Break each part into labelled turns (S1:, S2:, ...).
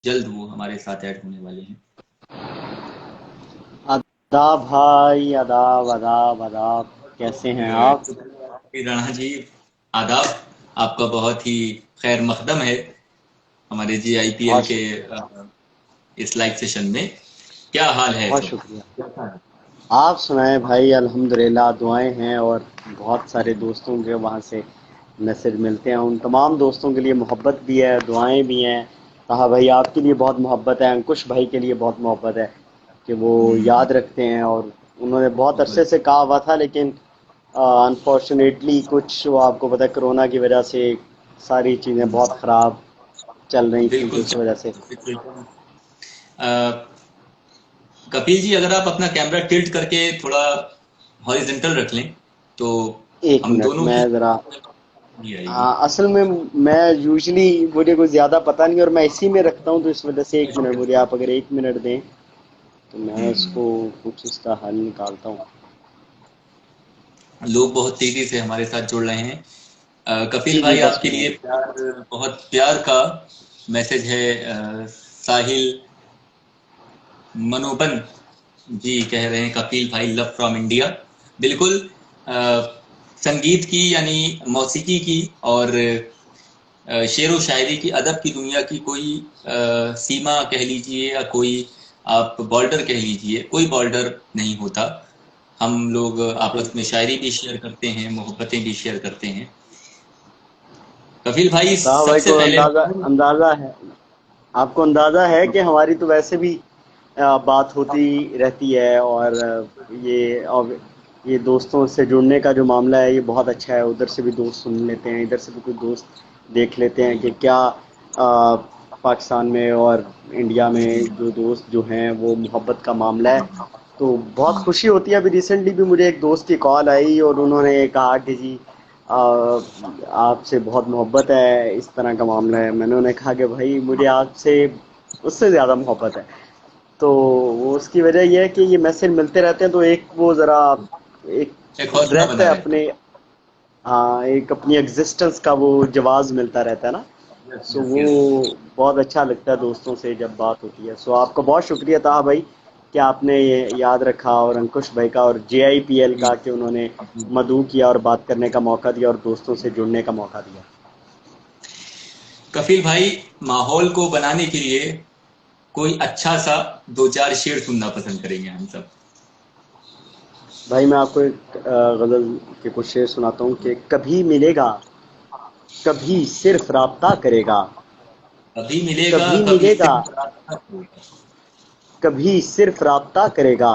S1: जल्द वो हमारे साथ ऐड होने वाले हैं।
S2: आदाब भाई, आदाब आदाब आदाब। कैसे हैं आप?
S1: राणा जी, आदाब। आपका बहुत ही खैर मकदम है हमारे जी आईपीएल
S2: बहुत
S1: के
S2: शुक्रिया।
S1: इस लाइव सेशन में। क्या हाल है
S2: बहुत
S1: सब?
S2: शुक्रिया। आप सुनाएं भाई, अल्हम्दुलिल्लाह दुआएं हैं। और बहुत सारे दोस्तों के वहाँ से मैसेज मिलते हैं, उन तमाम दोस्तों के लिए मोहब्बत भी है, दुआएं भी हैं। कहा भाई आपके लिए बहुत मोहब्बत है, अंकुश भाई के लिए बहुत मोहब्बत है कि वो याद रखते हैं। और उन्होंने बहुत अरसे से कहा हुआ था, लेकिन अनफॉर्चुनेटली कुछ वो आपको पता है कोरोना की वजह से सारी चीज़ें बहुत ख़राब चल रही थी,
S1: बिल्कुल
S2: जिस वजह से।
S1: बिल्कुल। कपिल जी, अगर आप अपना कैमरा टिल्ट करके थोड़ा हॉरिजेंटल रख लें तो
S2: एक
S1: हम
S2: मिनट
S1: दोनों
S2: मैं
S1: की
S2: ज़रा।
S1: भी आएगी।
S2: असल में मैं यूजली मुझे कुछ ज़्यादा पता नहीं और मैं इसी में रखता हूँ, तो इस वजह से एक मिनट मुझे आप अगर एक मिनट दें तो मैं
S1: हम्म।
S2: इसको कुछ इसका हल निकालता हूँ।
S1: लोग बहुत तेजी से हमारे साथ जुड़ रहे हैं। कपिल
S2: जी जी,
S1: भाई,
S2: 10
S1: आपके लिए
S2: मिनट।
S1: बहुत प्यार का मैसेज है। साहिल मनोबन जी कह रहे हैं, कपिल भाई लव फ्रॉम इंडिया। बिल्कुल। अ, संगीत की यानी मौसीकी की और शेर व शायरी की, अदब की दुनिया की कोई सीमा कह लीजिए या कोई आप बॉर्डर कह लीजिए, कोई बॉर्डर नहीं होता। हम लोग आपस में
S2: बिल्कुल।
S1: शायरी भी शेयर करते हैं, मोहब्बतें भी शेयर करते हैं। कपिल भाई,
S2: साहब भाई
S1: सबसे
S2: को
S1: पहले
S2: अंदाज़ा अंदाज़ा है, आपको अंदाज़ा है कि हमारी तो वैसे भी बात होती रहती है। और ये दोस्तों से जुड़ने का जो मामला है ये बहुत अच्छा है। उधर से भी दोस्त सुन लेते हैं, इधर से भी कुछ दोस्त देख लेते हैं कि क्या पाकिस्तान में और इंडिया में जो दोस्त जो हैं वो मोहब्बत का मामला है। तो बहुत खुशी होती है। अभी रिसेंटली भी मुझे एक दोस्त की कॉल आई और उन्होंने कहा कि जी आ, आपसे बहुत मोहब्बत है, इस तरह का मामला है। मैंने उन्हें कहा कि भाई मुझे आपसे उससे ज़्यादा मोहब्बत है। तो वो उसकी वजह यह है कि ये मैसेज मिलते रहते हैं, तो एक वो ज़रा एक
S1: एक हौसला
S2: रहता
S1: बना
S2: है
S1: रहता
S2: अपने। हाँ, एक अपनी एग्जिस्टेंस का वो जवाब मिलता रहता है ना।
S1: है।
S2: सो
S1: यस
S2: वो
S1: यस।
S2: बहुत अच्छा लगता है दोस्तों से जब बात होती है। सो आपका बहुत शुक्रिया ताहा भाई कि आपने ये याद रखा, और अंकुश भाई का और जेआईपीएल का कि उन्होंने मधु किया और बात करने का मौका दिया और दोस्तों से जुड़ने का मौका दिया।
S1: कपिल भाई, माहौल को बनाने के लिए कोई अच्छा सा दो चार शेर सुनना पसंद करेंगे हम सब।
S2: भाई मैं आपको एक गज़ल के कुछ शेर सुनाता हूँ कि कभी मिलेगा, कभी सिर्फ राब्ता करेगा,
S1: कभी मिलेगा,
S2: कभी
S1: कभी
S2: मिलेगा,
S1: सिर्फ रास्ता होगा।
S2: कभी सिर्फ राब्ता करेगा,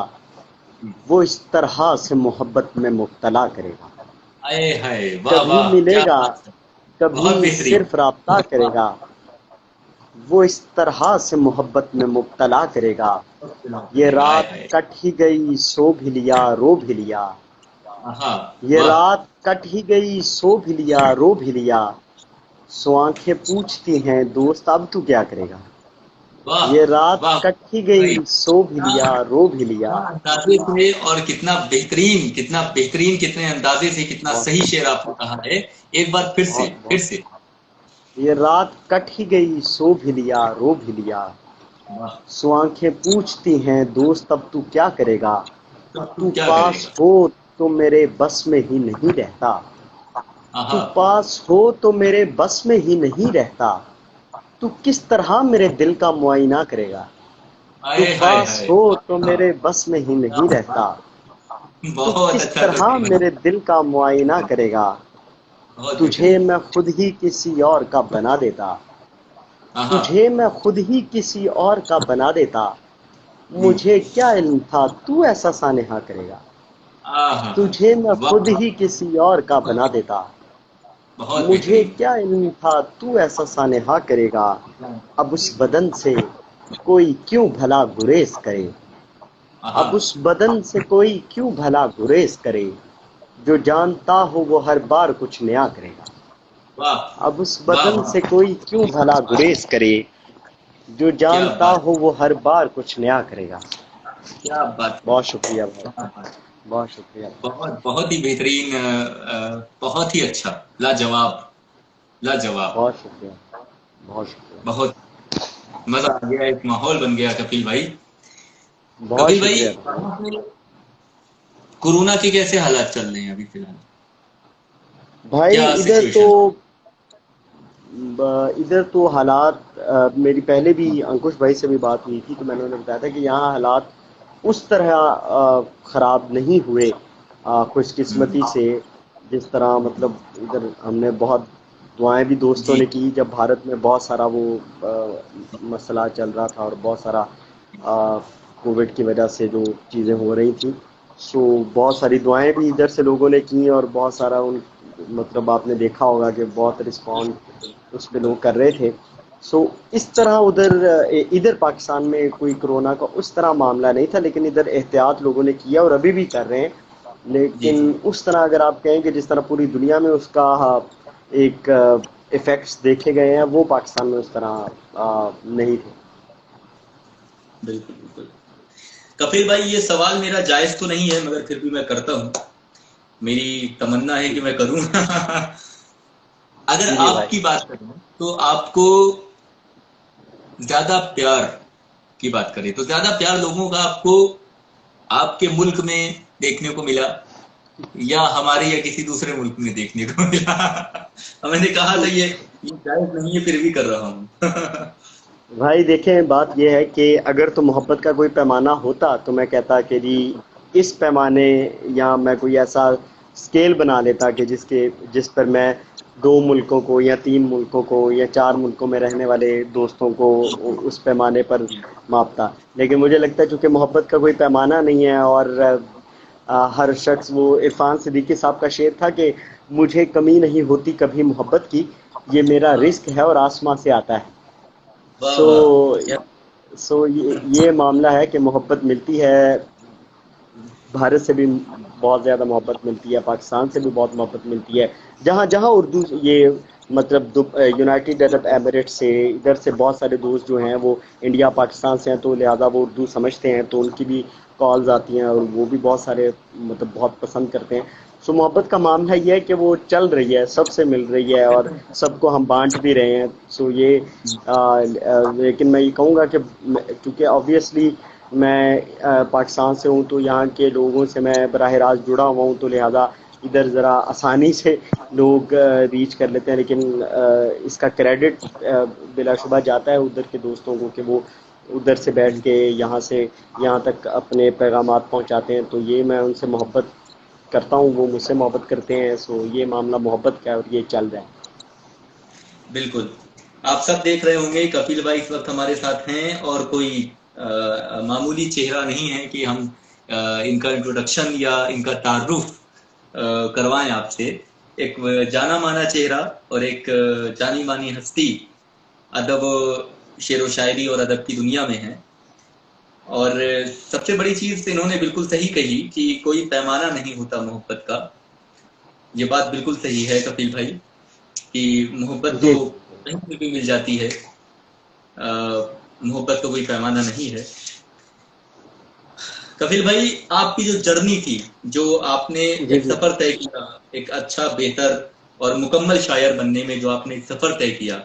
S2: वो इस तरह से मोहब्बत में मुब्तला करेगा।
S1: आए हाय, वाह
S2: कभी
S1: वाह, क्या
S2: मिलेगा,
S1: बात है। बहुत
S2: कभी
S1: बेहतरीन।
S2: सिर्फ राब्ता करेगा, वो इस तरह से मोहब्बत में मुब्तला करेगा। ये
S1: करेगा, आए
S2: रात
S1: हाय।
S2: कट ही गई सो भी लिया रो भी लिया,
S1: हाँ।
S2: ये
S1: वाह
S2: रात कट ही गई सो भी लिया रो भी लिया, सो आंखें पूछती हैं दोस्त अब तू क्या करेगा।
S1: वाह
S2: ये रात
S1: वाह
S2: कट ही
S1: भाई,
S2: गई सो भी लिया
S1: कितना
S2: रो भी लिया।
S1: कितना अंदाजे से और कितना बेहतरीन, कितना बेहतरीन, कितने अंदाजे से, कितना
S2: बहुत
S1: सही शेर आपने कहा है। एक बार फिर से,
S2: बहुत
S1: फिर
S2: बहुत।
S1: से।
S2: ये रात कट ही गई सो भी लिया रो भी लिया,
S1: वाह।
S2: सो आंखें पूछती हैं दोस्त अब तू क्या करेगा।
S1: तो तू
S2: तू
S1: क्या
S2: पास
S1: करेगा?
S2: हो तो मेरे बस में ही नहीं रहता, तू
S1: आहा।
S2: पास हो तो मेरे बस में ही नहीं रहता, तू किस तरह मेरे दिल का मुआयना करेगा। तू
S1: आए हाय
S2: पास
S1: हाय,
S2: हो तो
S1: वाह
S2: मेरे बस में ही
S1: क्या
S2: नहीं रहता,
S1: बात है।
S2: तू
S1: बहुत
S2: किस
S1: अच्छा
S2: तरह
S1: तर्जुमा।
S2: मेरे दिल का मुआयना करेगा।
S1: बहुत
S2: तुझे
S1: बेहतरीन।
S2: मैं खुद ही किसी और का बना देता,
S1: आहा।
S2: तुझे मैं खुद ही किसी और का बना देता,
S1: हम्म।
S2: मुझे क्या इल्म था तू ऐसा सानेहा करेगा।
S1: आहा।
S2: तुझे मैं
S1: वाह
S2: खुद
S1: वाह,
S2: ही किसी और का बना देता,
S1: बहुत
S2: मुझे
S1: बेहतरीन।
S2: क्या इल्म था तू ऐसा सानेहा करेगा। अब उस बदन से कोई क्यों भला गुरेज करे,
S1: आहा।
S2: अब उस बदन से कोई क्यों भला गुरेज करे, जो जानता हो वो हर बार कुछ नया करेगा।
S1: वाह
S2: अब उस
S1: वाह
S2: बदन
S1: वाह,
S2: से कोई क्यों भला गुरेज करे, जो
S1: क्या
S2: जानता
S1: बात,
S2: हो वो हर बार कुछ नया करेगा।
S1: क्या बात है।
S2: बहुत शुक्रिया भाई,
S1: क्या बात।
S2: बहुत शुक्रिया।
S1: बहुत बहुत ही बेहतरीन, बहुत ही अच्छा, लाजवाब, लाजवाब।
S2: बहुत शुक्रिया, बहुत शुक्रिया।
S1: बहुत मजा आ गया, एक माहौल बन गया कपिल भाई।
S2: बहुत
S1: कपिल भाई,
S2: शुक्रिया।
S1: कोरोना के कैसे हालात चल रहे हैं अभी फिलहाल?
S2: भाई
S1: क्या सिचुएशन?
S2: इधर तो हालात, मेरी पहले भी अंकुश भाई से भी बात हुई थी, तो मैंने उन्हें बताया था कि यहाँ हालात उस तरह खराब नहीं हुए, खुशकिस्मती से, जिस तरह मतलब इधर हमने बहुत दुआएं भी दोस्तों
S1: जी
S2: ने की जब भारत में बहुत सारा वो मसला चल रहा था और बहुत सारा कोविड की वजह से जो चीज़ें हो रही थी। सो बहुत सारी दुआएं भी इधर से लोगों ने की और बहुत सारा उन मतलब आपने देखा होगा कि बहुत रिस्पॉन्ड उस पे लोग कर रहे थे। सो इस तरह उधर इधर पाकिस्तान में कोई कोरोना का उस तरह मामला नहीं था, लेकिन इधर एहतियात लोगों ने किया और अभी भी कर रहे हैं।
S1: जी
S2: लेकिन
S1: जी।
S2: उस तरह अगर आप कहें कि जिस तरह पूरी दुनिया में उसका एक इफेक्ट्स देखे गए हैं, वो पाकिस्तान में उस तरह नहीं थे।
S1: बिल्कुल बिल्कुल। कपिल भाई, ये सवाल मेरा जायज तो नहीं है, मगर फिर भी मैं करता हूँ। मेरी तमन्ना है कि मैं करूँ। अगर
S2: जी जी भाई।
S1: आपकी बात करें तो आपको ज्यादा प्यार की बात करें तो ज्यादा प्यार लोगों का आपको आपके मुल्क में देखने को मिला, या हमारे या किसी दूसरे मुल्क में देखने को मिला? मैंने कहा था ये जायज नहीं है, फिर भी कर रहा हूँ।
S2: भाई देखें, बात यह है कि अगर तो मोहब्बत का कोई पैमाना होता तो मैं कहता कि जी इस पैमाने, या मैं कोई ऐसा स्केल बना लेता कि जिस पर मैं 2 मुल्कों को या 3 मुल्कों को या 4 मुल्कों में रहने वाले दोस्तों को उस पैमाने पर मापता। लेकिन मुझे लगता है चूंकि मोहब्बत का कोई पैमाना नहीं है, और हर शख्स, वो इरफान सिद्दीकी साहब का शेर था कि मुझे कमी नहीं होती कभी मोहब्बत की, ये मेरा
S1: वाह
S2: रिस्क है और आसमां से आता है।
S1: वाह
S2: सो
S1: वाह, क्या!
S2: सो ये मामला है कि मोहब्बत मिलती है, भारत से भी बहुत ज़्यादा मोहब्बत मिलती है, पाकिस्तान से भी बहुत मोहब्बत मिलती है। जहाँ जहाँ उर्दू ये मतलब यूनाइटेड अरब एमिरेट से, इधर से बहुत सारे दोस्त जो हैं वो इंडिया पाकिस्तान से हैं, तो लिहाजा वो उर्दू समझते हैं, तो उनकी भी कॉल्स आती हैं और वो भी बहुत सारे मतलब बहुत पसंद करते हैं। सो मोहब्बत का मामला ये है कि वो चल रही है, सबसे मिल रही है और सबको हम बांट भी रहे हैं। सो ये लेकिन मैं ये कहूँगा कि क्योंकि ऑब्वियसली मैं पाकिस्तान से हूँ, तो यहाँ के लोगों से मैं बराह रास्त जुड़ा हुआ हूँ, तो लिहाजा इधर ज़रा आसानी से लोग रीच कर लेते हैं। लेकिन इसका क्रेडिट बिलाशुबा जाता है उधर के दोस्तों को कि वो उधर से बैठ के यहाँ तक अपने पैगामात पहुँचाते हैं। तो ये मैं उनसे मोहब्बत करता हूँ, वो मुझसे मोहब्बत करते हैं। सो ये मामला मोहब्बत का है और ये चल रहा है।
S1: बिल्कुल। आप सब देख रहे होंगे कपिल भाई इस वक्त हमारे साथ हैं, और कोई मामूली चेहरा नहीं है कि हम इनका इंट्रोडक्शन या इनका तारुफ करवाएं आपसे। एक जाना माना चेहरा और एक जानी मानी हस्ती अदब, शेर व शायरी और अदब की दुनिया में है। और सबसे बड़ी चीज इन्होंने बिल्कुल सही कही कि कोई पैमाना नहीं होता मोहब्बत का। ये बात बिल्कुल सही है कपिल भाई, कि मोहब्बत तो
S2: जी
S1: कहीं पे भी मिल जाती है। मोहब्बत तो कोई पैमाना नहीं है। कपिल भाई, आपकी जो जर्नी थी, जो आपने
S2: जी
S1: एक
S2: जी
S1: सफर तय किया, एक अच्छा बेहतर और मुकम्मल शायर बनने में जो आपने एक सफर तय किया,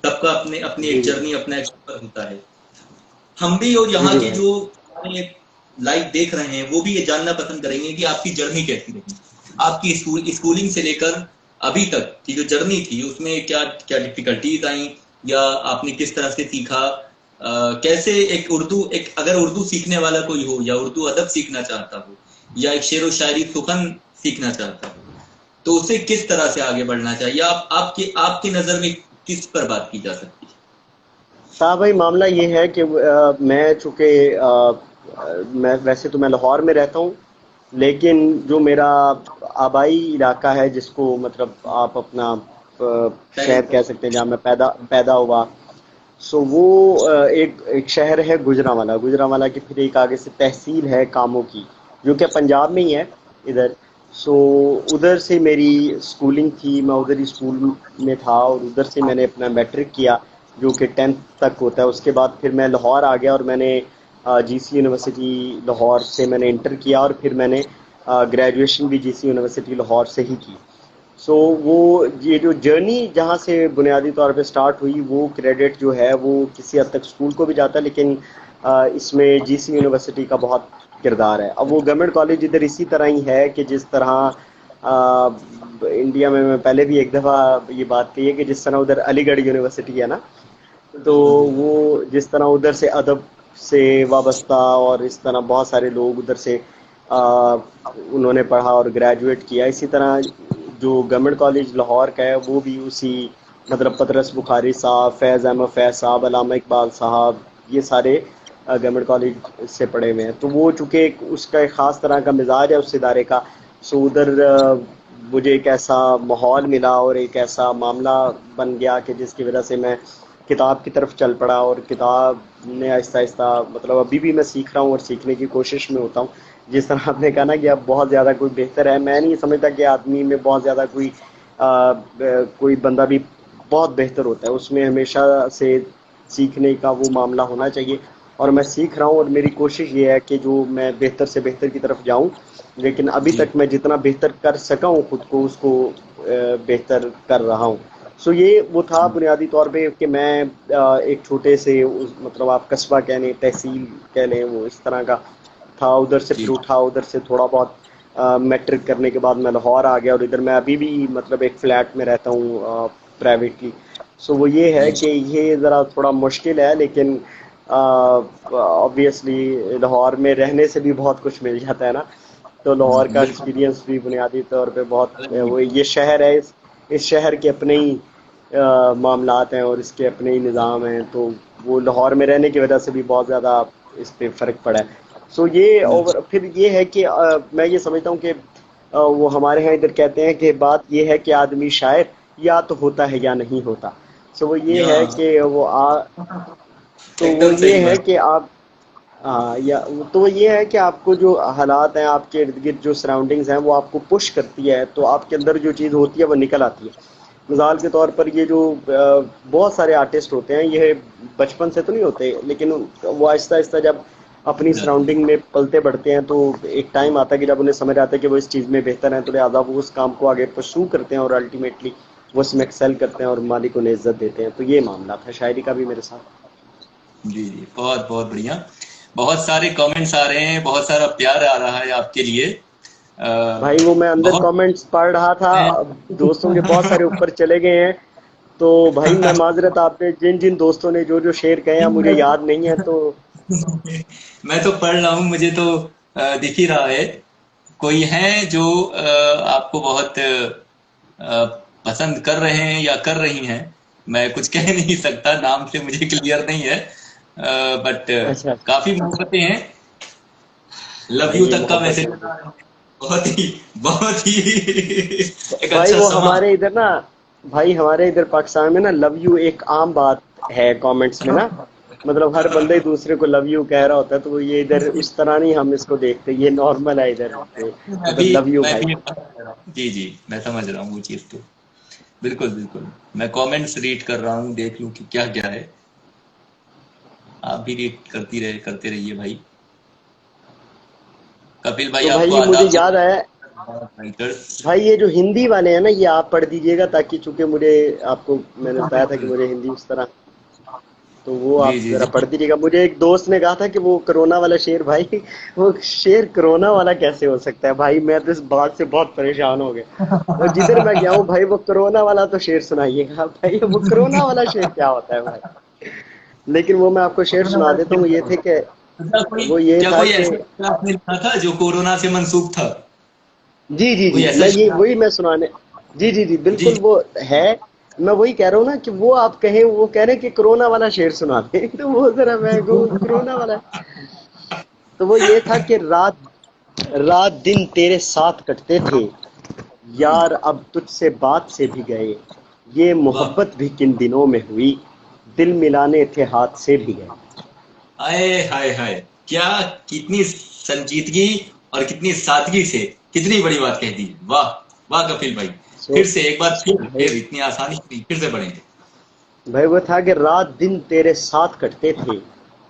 S1: सबका अपने अपनी
S2: जी
S1: एक
S2: जी
S1: जर्नी, अपना एक सफर होता है। हम भी और
S2: जी
S1: यहाँ
S2: जी
S1: के
S2: भाई।
S1: जो लाइव देख रहे हैं वो भी ये जानना पसंद करेंगे कि आपकी जर्नी कैसी रही, आपकी स्कूलिंग से लेकर अभी तक की जो जर्नी थी उसमें क्या क्या डिफिकल्टीज आई, या आपने किस तरह से सीखा। कैसे एक उर्दू, एक अगर उर्दू सीखने वाला कोई हो या उर्दू अदब सीखना चाहता हो या एक शेर व शायरी सुखन सीखना चाहता हो, तो उसे किस तरह से आगे बढ़ना चाहिए? आपकी आपकी नजर में किस पर बात की जा सकती है?
S2: साहब भाई, मामला ये है कि मैं चूँकि मैं वैसे तो मैं लाहौर में रहता हूँ, लेकिन जो मेरा आबाई इलाका है, जिसको मतलब आप अपना
S1: पहले
S2: शहर कह सकते हैं जहाँ मैं पैदा पैदा हुआ, सो वो एक शहर है गुजरांवाला। गुजरांवाला की फिर एक आगे से तहसील है कामों की, जो कि पंजाब में ही है इधर। सो उधर से मेरी स्कूलिंग थी, मैं उधर ही स्कूल में था और उधर से मैंने अपना मैट्रिक किया, जो कि 10th तक होता है। उसके बाद फिर मैं लाहौर आ गया और मैंने जीसी यूनिवर्सिटी लाहौर से मैंने इंटर किया और फिर मैंने ग्रेजुएशन भी जीसी यूनिवर्सिटी लाहौर से ही की। सो वो ये जो जर्नी जहाँ से बुनियादी तौर पे स्टार्ट हुई, वो क्रेडिट जो है वो किसी हद तक स्कूल को भी जाता है, लेकिन इसमें जीसी यूनिवर्सिटी का बहुत किरदार है। अब वो गवर्नमेंट कॉलेज इधर इसी तरह ही है कि जिस तरह इंडिया में, मैं पहले भी एक दफ़ा ये बात कही है कि जिस तरह उधर अलीगढ़ यूनिवर्सिटी है ना, तो वो जिस तरह उधर से अदब से वाबस्ता और इस तरह बहुत सारे लोग उधर से उन्होंने पढ़ा और ग्रेजुएट किया, इसी तरह जो गवर्नमेंट कॉलेज लाहौर का है वो भी उसी, मतलब पतरस बुखारी साहब, फैज़ अहमद फैज़ साहब, अल्लामा इकबाल साहब, ये सारे गवर्नमेंट कॉलेज से पढ़े हुए हैं। तो वो चूँकि उसका एक ख़ास तरह का मिजाज है उस इदारे का, सो उधर मुझे एक ऐसा माहौल मिला और एक ऐसा मामला बन गया कि जिसकी वजह से मैं किताब की तरफ चल पड़ा, और किताब ने आहिस्ता आहिस्ता, मतलब अभी भी मैं सीख रहा हूँ और सीखने की कोशिश में होता हूँ। जिस तरह आपने कहा ना कि अब बहुत ज़्यादा कोई बेहतर है, मैं नहीं समझता कि आदमी में बहुत ज़्यादा कोई बंदा भी बहुत बेहतर होता है, उसमें हमेशा से सीखने का वो मामला होना चाहिए। और मैं सीख रहा हूँ और मेरी कोशिश ये है कि जो मैं बेहतर से बेहतर की तरफ जाऊँ, लेकिन अभी
S1: जी
S2: तक मैं जितना बेहतर कर सका हूँ खुद को, उसको बेहतर कर रहा हूँ। सो ये वो था बुनियादी तौर पे कि मैं एक छोटे से मतलब आप कस्बा कह लें, तहसील कह लें, वो इस तरह का था। उधर से फिर
S1: जी
S2: उठा, उधर से थोड़ा बहुत मैट्रिक करने के बाद मैं लाहौर आ गया, और इधर मैं अभी भी मतलब एक फ्लैट में रहता हूँ प्राइवेटली। सो वो ये है
S1: जी
S2: कि ये ज़रा थोड़ा मुश्किल है, लेकिन ऑब्वियसली लाहौर में रहने से भी बहुत कुछ मिल जाता है ना। तो लाहौर का
S1: बिल्कुल
S2: एक्सपीरियंस भी बुनियादी तौर पे बहुत,
S1: अलग ही
S2: वो ये शहर है, इस शहर के अपने ही मामलात हैं और इसके अपने ही निज़ाम हैं, तो वो लाहौर में रहने की वजह से भी बहुत ज़्यादा इस पे फ़र्क पड़ा है। सो ये,
S1: बिल्कुल
S2: और फिर ये है कि मैं ये समझता हूँ कि वो हमारे यहाँ इधर कहते हैं कि बात ये है कि आदमी शायर या तो होता है या नहीं होता। सो वो ये
S1: या
S2: है कि तो वो
S1: एकदम
S2: ये
S1: सही
S2: है
S1: बात।
S2: कि आप, हाँ, या तो ये है कि आपको जो हालात हैं, आपके इर्द गिर्द जो सराउंडिंग्स हैं, वो आपको पुश करती है, तो आपके अंदर जो चीज़ होती है वो निकल आती है। मिसाल के तौर पर ये जो बहुत सारे आर्टिस्ट होते हैं, ये बचपन से तो नहीं होते, लेकिन वो आहिस्ता आहिस्ता जब अपनी
S1: जाती है
S2: सराउंडिंग में पलते बढ़ते हैं, तो एक टाइम आता है कि जब उन्हें समझ आता है कि वो इस चीज़ में बेहतर हैं, तो लिहाजा वो उस काम को आगे परसू करते हैं और अल्टीमेटली वो उसमें एक्सेल करते हैं और मालिक उन्हें इज्जत देते हैं। तो ये मामला था शायरी का भी मेरे साथ।
S1: जी जी बहुत बहुत बढ़िया। बहुत सारे कमेंट्स आ रहे हैं, बहुत सारा प्यार आ रहा है आपके लिए।
S2: भाई वो मैं अंदर
S1: बहुत
S2: कमेंट्स पढ़ रहा था,
S1: हैं।
S2: अब दोस्तों के बहुत सारे ऊपर चले गए हैं। तो भाई मैं माजरत, आपने जिन जिन दोस्तों ने जो जो शेर कहे हैं मुझे याद नहीं है, तो
S1: मैं तो पढ़ रहा हूँ, मुझे तो दिख ही रहा है। कोई है जो आपको बहुत पसंद कर रहे हैं या कर रही हैं। मैं कुछ कह नहीं सकता, नाम से मुझे क्लियर नहीं है, बट
S2: अच्छा अच्छा।
S1: काफी मोहब्बतें हैं। लव
S2: भाई
S1: यू
S2: ये
S1: तक का
S2: मोहब्बत
S1: मैसेज
S2: है
S1: आ
S2: जी।
S1: रहा है। बहुत ही एक
S2: भाई
S1: अच्छा
S2: वो
S1: समय।
S2: हमारे इधर ना, भाई हमारे इधर पाकिस्तान में ना लव यू एक आम बात है कमेंट्स में ना, मतलब हर बंदे दूसरे को लव यू कह रहा होता है, तो ये इधर उस तरह नहीं हम इसको देखते, ये नॉर्मल है इधर पे,
S1: अभी
S2: मतलब लव यू
S1: मैं
S2: भाई।
S1: भी जी जी मैं समझ रहा हूँ वो चीज तो। बिल्कुल बिल्कुल। मैं कमेंट्स रीड कर रहा हूँ, देख लूँ कि क्या क्या है। आप भी रीड करते रहिए भाई। कपिल भाई
S2: तो भाई
S1: आपको
S2: ये मुझे
S1: आदाब
S2: याद आया,
S1: राइटर्स।
S2: भाई ये जो हिंदी वाले हैं ना, ये आप पढ़ दीजिएगा, ताकि चूंकि मुझे, आपको मैंने बताया था कि
S1: बिल्कुल।
S2: मुझे हिंदी उस तरह, तो वो
S1: जी
S2: आप
S1: जी
S2: जरा
S1: जी
S2: पढ़ दीजिएगा। मुझे एक दोस्त ने कहा था कि वो कोरोना वाला शेर, भाई वो शेर कोरोना वाला कैसे हो सकता है भाई, मैं तो इस बात से बहुत परेशान हो गया। और जिधर मैं गया हूँ भाई, वो कोरोना वाला तो शेर सुनाइएगा भाई, वो कोरोना वाला शेर क्या होता है भाई। लेकिन वो मैं आपको शेर सुना देता हूँ, ये थे कि वो ये
S1: क्या
S2: था
S1: कोई
S2: कि,
S1: ऐसा शेर आपने लिखा था जो कोरोना से मंसूब था?
S2: जी जी
S1: कोई
S2: जी,
S1: ऐसा
S2: मैं ये
S1: शेर
S2: वही मैं सुनाने, जी जी जी
S1: जी
S2: बिल्कुल वो है। मैं वही कह रहा हूँ ना कि वो आप कहें, वो कह रहे हैं कि कोरोना वाला शेर सुना दे तो वो जरा मैं कहूँ कोरोना वाला। तो वो ये था कि रात रात दिन तेरे साथ कटते थे, यार अब तुझसे बात से भी गए, ये,,,, ,
S1: वाह।
S2: मोहब्बत भी किन दिनों में हुई, दिल मिलाने थे हाथ से भी गए।
S1: वाह।
S2: दिल मिलाने थे हाथ से भी गए।
S1: आए हाय हाय। क्या कितनी संजीदगी और कितनी सादगी से कितनी बड़ी बात कह दी। वाह वाह कपिल भाई।
S2: सो
S1: फिर से एक बार
S2: भाई,
S1: फिर इतनी आसानी से नहीं, फिर से पढ़ेंगे।
S2: भाई वो था कि रात दिन तेरे साथ कटते थे,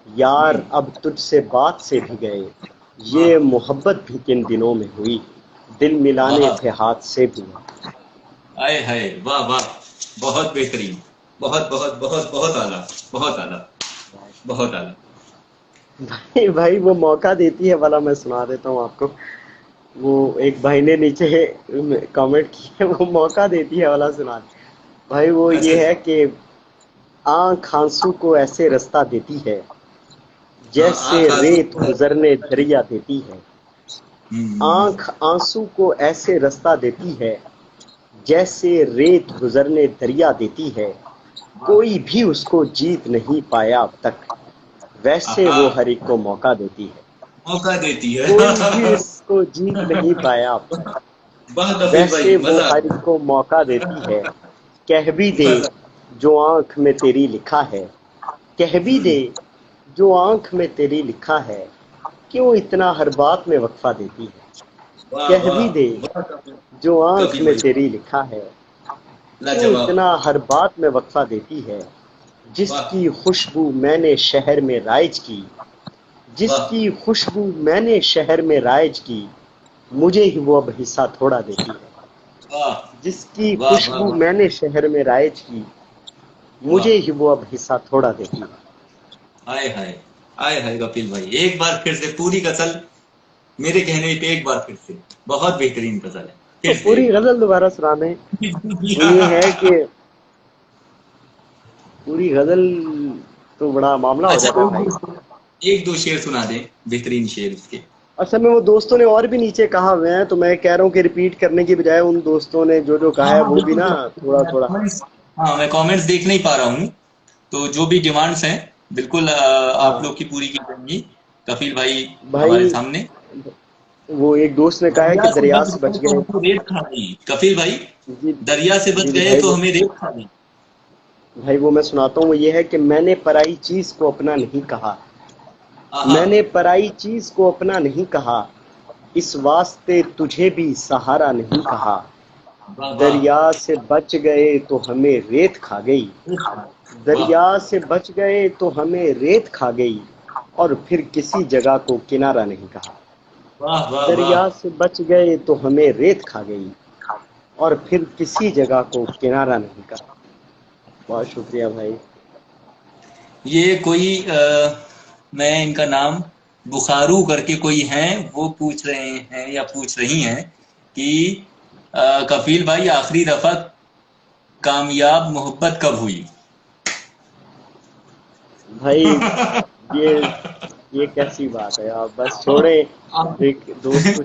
S2: यार
S1: हम्म।
S2: अब तुझसे बात से भी गए,
S1: वाह
S2: ये, मोहब्बत भी किन दिनों में हुई, दिल मिलाने
S1: वाह।
S2: थे हाथ से भी गए।
S1: आए हाय, वाह वाह, बहुत बेहतरीन, बहुत बहुत बहुत बहुत आला, बहुत आला, बहुत आला।
S2: भाई भाई वो मौका देती है वाला मैं सुना देता हूँ आपको। वो एक भाई ने नीचे कमेंट किया, वो मौका देती है वाला सुना। भाई वो
S1: अच्छा
S2: ये
S1: अच्छा।
S2: है कि आंख आंसू को ऐसे रास्ता देती है
S1: हाँ,
S2: जैसे
S1: आँख आंसू
S2: रेत
S1: को है।
S2: गुजरने दरिया देती है।
S1: हम्म।
S2: आंख आंसू को ऐसे रास्ता देती है जैसे रेत गुजरने दरिया देती है।
S1: वाह।
S2: कोई भी उसको जीत नहीं पाया अब तक, वैसे
S1: आहा,
S2: वो हर एक को मौका देती है।
S1: मौका देती है।
S2: कोई भी उसको जीत नहीं पाया अब तक,
S1: वाह कपिल
S2: वैसे
S1: भाई,
S2: वो
S1: मजा आ
S2: हर एक को मौका देती है। कह भी
S1: गया,
S2: दे
S1: मजा।
S2: जो आंख में तेरी लिखा है, कह भी दे जो आंख में तेरी लिखा है। क्यों इतना हर बात में वक्फा देती है।
S1: वाह
S2: कह
S1: वाह
S2: भी दे
S1: वाह
S2: जो आंख
S1: कपिल
S2: में
S1: भाई,
S2: तेरी लिखा है। क्यों
S1: लाजवाब।
S2: इतना हर बात में वक्फा देती है।
S1: वाह
S2: जिसकी खुशबू मैंने शहर में राइज की,
S1: वाह
S2: जिसकी खुशबू मैंने शहर में राइज की, मुझे ही वो अब हिस्सा थोड़ा देती है।
S1: वाह
S2: जिसकी
S1: वाह वाह
S2: खुशबू
S1: वाह
S2: मैंने शहर में राइज की, मुझे
S1: वाह।
S2: ही वो अब हिस्सा थोड़ा देती है।
S1: आए हाय, आए हाय कपिल भाई, एक बार फिर से पूरी गजल मेरे कहने पे, एक बार फिर से, बहुत बेहतरीन गजल है,
S2: तो
S1: फिर से
S2: पूरी
S1: एक बार।
S2: गजल दोबारा सुनाने, वो ये है कि पूरी गजल तो बड़ा मामला हो
S1: अच्छा,
S2: जाता है भाई।
S1: एक दो शेर सुना दे, बेहतरीन शेर इसके।
S2: असल में वो दोस्तों ने और भी नीचे कहा हुए हैं, तो मैं कह रहा हूँ कि रिपीट करने की बजाय उन दोस्तों ने जो जो कहा
S1: हाँ
S2: है
S1: हाँ
S2: वो भी
S1: बिल्कुल
S2: ना
S1: बिल्कुल,
S2: थोड़ा
S1: मैं
S2: थोड़ा।
S1: कमेंट्स, हाँ मैं कमेंट्स देख नहीं पा रहा हूँ, तो जो भी डिमांड्स हैं बिल्कुल आप
S2: हाँ
S1: लोग की पूरी की जाएंगी कपिल भाई हमारे
S2: भाई,
S1: सामने।
S2: वो एक दोस्त ने कहा है कि
S1: दरिया से
S2: दरिया
S1: बच
S2: से
S1: गए
S2: बच
S1: तो
S2: गए।
S1: हमें रेत खा गई कपिल भाई,
S2: जी
S1: दरिया से बच
S2: जी जी
S1: गए
S2: भाई,
S1: तो
S2: वो
S1: हमें रेत खा गई।
S2: भाई वो मैं सुनाता हूँ। वो ये है कि मैंने पराई चीज को अपना नहीं कहा,
S1: आहा,
S2: मैंने पराई चीज को अपना नहीं कहा, इस वास्ते तुझे भी सहारा नहीं कहा।
S1: वाह वाह,
S2: दरिया से बच गए तो हमें रेत खा गई,
S1: रेत खा गई। वाह
S2: दरिया से बच गए तो हमें रेत खा गई, और फिर किसी जगह को किनारा नहीं कहा।
S1: वाह वाह वाह।
S2: दरिया से बच गए तो हमें रेत खा गई, और फिर किसी जगह को किनारा नहीं कहा। बहुत शुक्रिया भाई।
S1: ये कोई मैं इनका नाम बुखारू करके कोई हैं, वो पूछ रहे हैं या पूछ रही हैं कि कफील भाई आखिरी दफा कामयाब मोहब्बत कब हुई।
S2: भाई ये ये कैसी बात है, आप बस छोड़े।
S1: आप
S2: एक दोस्त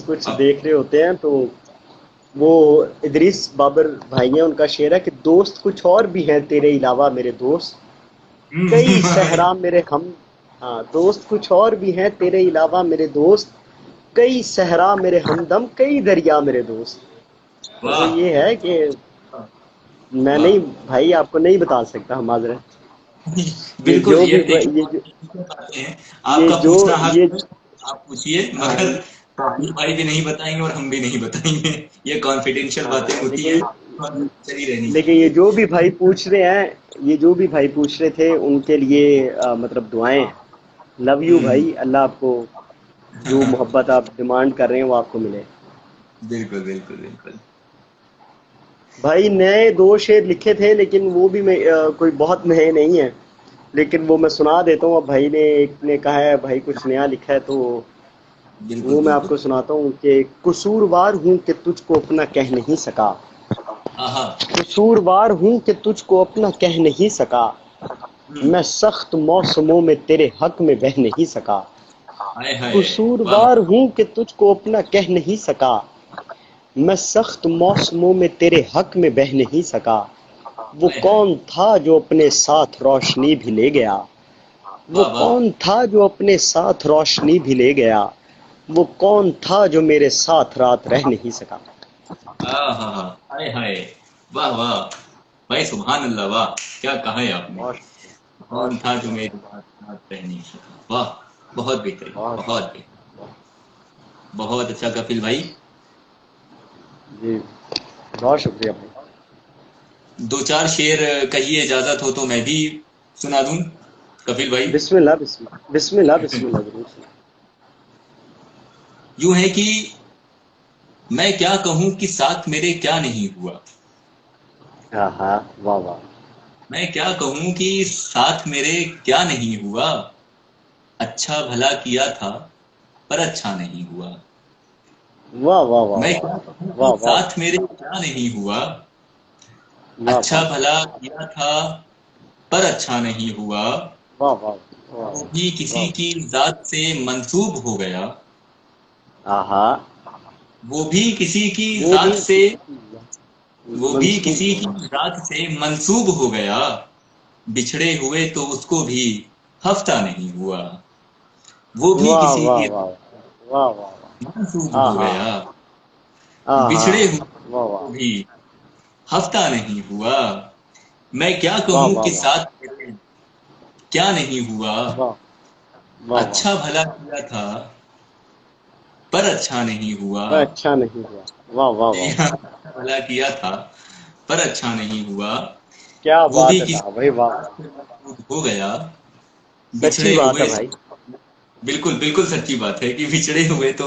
S2: कुछ
S1: आप
S2: देख रहे होते हैं, तो वो इदरीस बाबर भाई हैं, उनका शेर है कि दोस्त कुछ और भी हैं तेरे अलावा मेरे दोस्त, कई सहरा मेरे हम। हाँ, दोस्त कुछ और भी हैं तेरे अलावा मेरे दोस्त, कई सहरा मेरे हमदम, कई दरिया मेरे दोस्त। तो वो
S1: वाह
S2: ये है कि मैं
S1: वाह।
S2: नहीं, भाई आपको नहीं बता सकता, माजरत। ये
S1: बिल्कुल,
S2: जो
S1: ये
S2: भी
S1: देखिए
S2: ये जो
S1: बातें हैं,
S2: ये
S1: आपका
S2: जो
S1: पूछना हक
S2: ये
S1: है, आप पूछिए,
S2: हाँ
S1: मगर कपिल भाई भी नहीं बताएंगे और हम भी नहीं बताएंगे, ये कॉन्फिडेंशियल बातें
S2: हाँ,
S1: होती हैं,
S2: लेकिन
S1: चली रहनी
S2: लेकिन ये
S1: चाहिए।
S2: जो भी भाई पूछ रहे हैं, ये जो भी भाई पूछ रहे थे उनके लिए मतलब दुआएं हैं। लव यू
S1: हम्म।
S2: भाई, अल्लाह आपको जो मोहब्बत आप डिमांड कर रहे हैं वो आपको मिले।
S1: बिल्कुल बिल्कुल बिल्कुल।
S2: भाई नए दो शेर लिखे थे, लेकिन वो भी कोई बहुत नए नहीं है, लेकिन वो मैं सुना देता हूँ। अब भाई ने एक ने कहा है भाई कुछ नया लिखा है, तो
S1: बिल्कुल
S2: वो मैं
S1: बिल्कुल।
S2: आपको सुनाता हूँ कि कसूरवार हूँ कि तुझको अपना कह नहीं सका,
S1: आहा।
S2: कसूरवार हूँ कि तुझको अपना कह नहीं सका,
S1: हम्म।
S2: मैं सख्त मौसमों में तेरे हक में बह नहीं सका।
S1: हाय हाय। वाह।
S2: कसूरवार हूँ कि तुझको अपना कह नहीं सका, मैं सख्त मौसमों में तेरे हक में बह नहीं सका। वो
S1: हाय हाय।
S2: कौन था जो अपने साथ रोशनी भी ले गया, वो
S1: वाह वाह।
S2: कौन था जो अपने साथ रोशनी भी ले गया, वो कौन था जो मेरे साथ रात रह नहीं सका।
S1: आहा। हाय हाय। वाह वाह। भाई सुभान अल्लाह, वाह, क्या कहा है आपने।
S2: बहुत
S1: कौन
S2: बहुत
S1: था जो
S2: शुक्रिया
S1: मेरे
S2: भाई।
S1: साथ साथ रह नहीं सका। वाह, बहुत बेहतरीन,
S2: बहुत
S1: बहुत
S2: शुक्रिया।
S1: बेहतरीन, बहुत अच्छा कपिल भाई।
S2: जी, बहुत शुक्रिया भाई।
S1: दो चार शेर कहिए, इजाजत हो तो मैं भी सुना दूं कपिल भाई।
S2: बिस्मिल्लाह बिस्मिल्लाह बिस्मिल्लाह बिस्मिल्लाह, जरूर सुना।
S1: यूं है कि मैं क्या कहूं कि साथ मेरे क्या नहीं हुआ।
S2: हाँ हाँ, वाह वाह।
S1: मैं क्या कहूं कि साथ मेरे क्या नहीं हुआ। अच्छा भला किया था पर अच्छा नहीं हुआ।
S2: वाह वाह वाह
S1: मैं
S2: वाह
S1: क्या कहूं कि
S2: वाह वाह
S1: साथ मेरे क्या नहीं हुआ।
S2: वाह
S1: अच्छा
S2: वाह
S1: भला किया था पर अच्छा नहीं हुआ।
S2: वाह वाह वाह
S1: वो भी किसी
S2: वाह।
S1: की जात से मंसूब हो गया।
S2: आहा।
S1: वो भी किसी की
S2: वो
S1: जात
S2: भी
S1: से
S2: किसी की
S1: वो भी
S2: मंसूब
S1: किसी
S2: हो
S1: की
S2: गया।
S1: जात से मंसूब हो गया। बिछड़े हुए तो उसको भी हफ्ता नहीं हुआ। वो भी
S2: वाह
S1: किसी
S2: वाह
S1: की
S2: वाह वाह वाह
S1: मंसूब
S2: वाह।
S1: हो
S2: आहा
S1: गया।
S2: आहा।
S1: बिछड़े हुए
S2: वाह
S1: तो
S2: वाह
S1: भी हफ्ता नहीं हुआ। मैं क्या
S2: वाह
S1: कहूं
S2: वाह
S1: कि
S2: वाह
S1: साथ मेरे क्या नहीं हुआ।
S2: वाह वाह वाह।
S1: अच्छा भला किया था पर अच्छा नहीं हुआ।
S2: पर अच्छा नहीं हुआ। वाह वाह
S1: जी
S2: वाह
S1: हाँ,
S2: वाह।
S1: अच्छा भला किया था पर अच्छा नहीं हुआ।
S2: क्या
S1: वो
S2: बात
S1: भी
S2: है
S1: किसी
S2: साहब भाई, वाह।
S1: से मजबूत हो गया।
S2: सच्ची
S1: बिछड़े
S2: बात है
S1: हुए
S2: भाई।
S1: बिल्कुल बिल्कुल सच्ची बात है कि बिछड़े हुए तो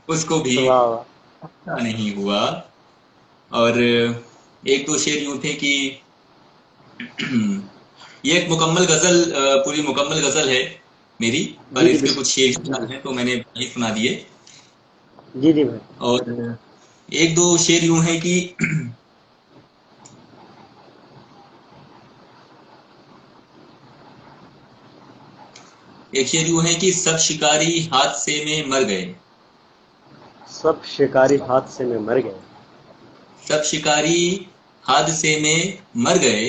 S1: उसको भी
S2: वाह वाह।
S1: अच्छा नहीं हुआ। और एक दो शेर यूं थे कि ये एक मुकम्मल गजल, पूरी मुकम्मल गजल है मेरी, पर
S2: जी जी
S1: इसके कुछ शेर याद हैं तो मैंने वही सुना दिए।
S2: जी जी भाई।
S1: और एक दो शेर यूं है कि एक शेर यूं है कि सब शिकारी हादसे में मर गए।
S2: सब शिकारी हादसे में मर गए।
S1: सब शिकारी हादसे में मर गए।